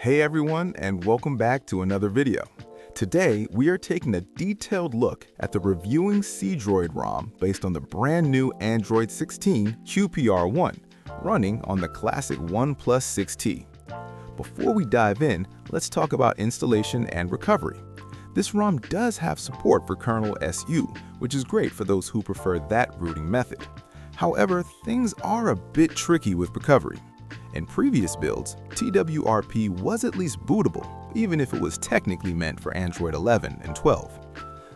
Hey everyone, and welcome back to another video. Today, we are taking a detailed look at the reviewing crDroid ROM based on the brand new Android 16 QPR1 running on the classic OnePlus 6T. Before we dive in, let's talk about installation and recovery. This ROM does have support for KernelSU, which is great for those who prefer that rooting method. However, things are a bit tricky with recovery. In previous builds, TWRP was at least bootable, even if it was technically meant for Android 11 and 12.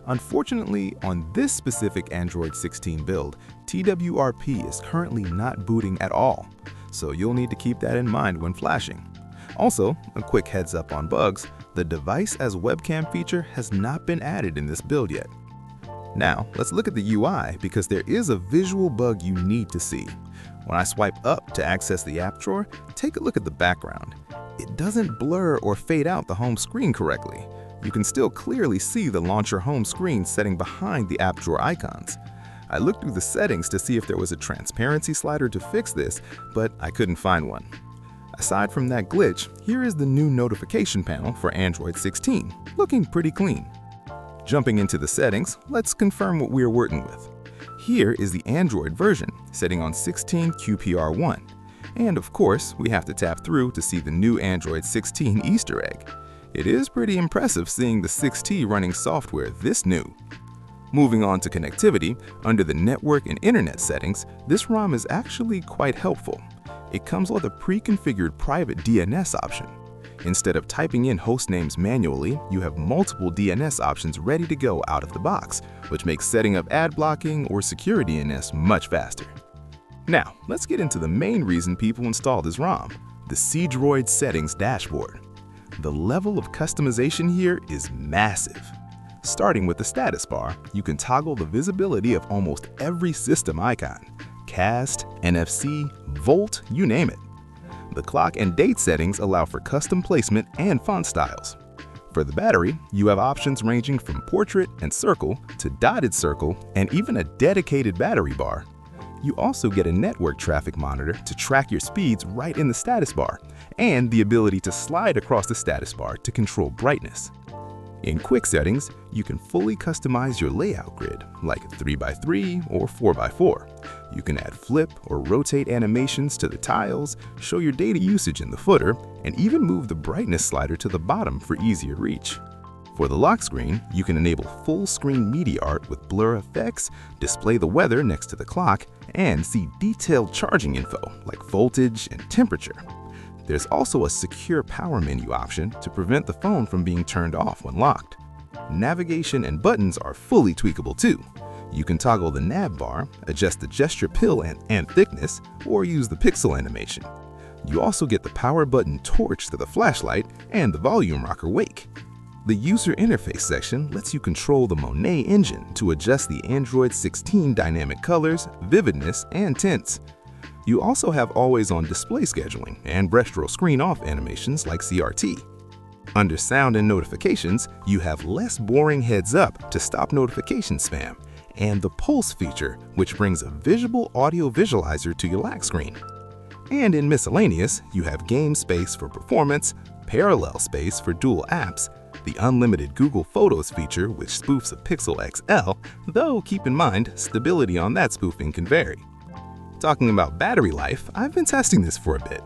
Unfortunately, on this specific Android 16 build, TWRP is currently not booting at all, so you'll need to keep that in mind when flashing. Also, a quick heads up on bugs, the device as webcam feature has not been added in this build yet. Now, let's look at the UI because there is a visual bug you need to see. When I swipe up to access the app drawer, take a look at the background. It doesn't blur or fade out the home screen correctly. You can still clearly see the launcher home screen setting behind the app drawer icons. I looked through the settings to see if there was a transparency slider to fix this, but I couldn't find one. Aside from that glitch, here is the new notification panel for Android 16, looking pretty clean. Jumping into the settings, let's confirm what we're working with. Here is the Android version, setting on 16 QPR1. And of course, we have to tap through to see the new Android 16 Easter egg. It is pretty impressive seeing the 6T running software this new. Moving on to connectivity, under the network and internet settings, this ROM is actually quite helpful. It comes with a pre-configured private DNS option. Instead of typing in host names manually, you have multiple DNS options ready to go out of the box, which makes setting up ad blocking or secure DNS much faster. Now, let's get into the main reason people install this ROM, the crDroid settings dashboard. The level of customization here is massive. Starting with the status bar, you can toggle the visibility of almost every system icon, cast, NFC, volt, you name it. The clock and date settings allow for custom placement and font styles. For the battery, you have options ranging from portrait and circle to dotted circle and even a dedicated battery bar. You also get a network traffic monitor to track your speeds right in the status bar and the ability to slide across the status bar to control brightness. In quick settings, you can fully customize your layout grid, like 3x3 or 4x4. You can add flip or rotate animations to the tiles, show your data usage in the footer, and even move the brightness slider to the bottom for easier reach. For the lock screen, you can enable full-screen media art with blur effects, display the weather next to the clock, and see detailed charging info like voltage and temperature. There's also a secure power menu option to prevent the phone from being turned off when locked. Navigation and buttons are fully tweakable too. You can toggle the nav bar, adjust the gesture pill and thickness, or use the pixel animation. You also get the power button torch to the flashlight and the volume rocker wake. The user interface section lets you control the Monet engine to adjust the Android 16 dynamic colors, vividness, and tints. You also have always-on display scheduling and restro screen-off animations like CRT. Under sound and notifications, you have less boring heads-up to stop notification spam, and the Pulse feature, which brings a visible audio visualizer to your lock screen. And in Miscellaneous, you have game space for performance, parallel space for dual apps, the unlimited Google Photos feature which spoofs a Pixel XL, though keep in mind, stability on that spoofing can vary. Talking about battery life, I've been testing this for a bit.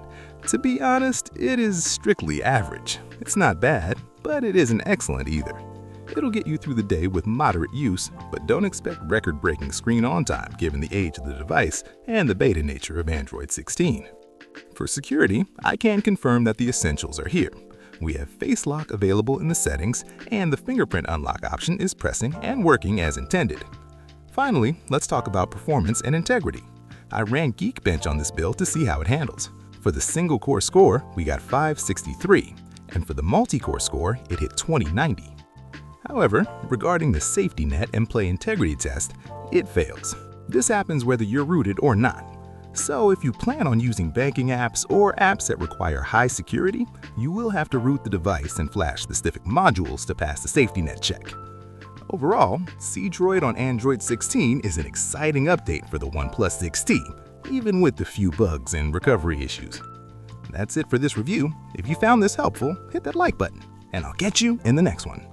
To be honest, it is strictly average. It's not bad, but it isn't excellent either. It'll get you through the day with moderate use, but don't expect record-breaking screen on time given the age of the device and the beta nature of Android 16. For security, I can confirm that the essentials are here. We have Face Lock available in the settings, and the fingerprint unlock option is pressing and working as intended. Finally, let's talk about performance and integrity. I ran Geekbench on this build to see how it handles. For the single-core score, we got 563, and for the multi-core score, it hit 2090. However, regarding the SafetyNet and Play Integrity test, it fails. This happens whether you're rooted or not. So if you plan on using banking apps or apps that require high security, you will have to root the device and flash specific modules to pass the SafetyNet check. Overall, crDroid on Android 16 is an exciting update for the OnePlus 6T, even with the few bugs and recovery issues. That's it for this review. If you found this helpful, hit that like button, and I'll catch you in the next one.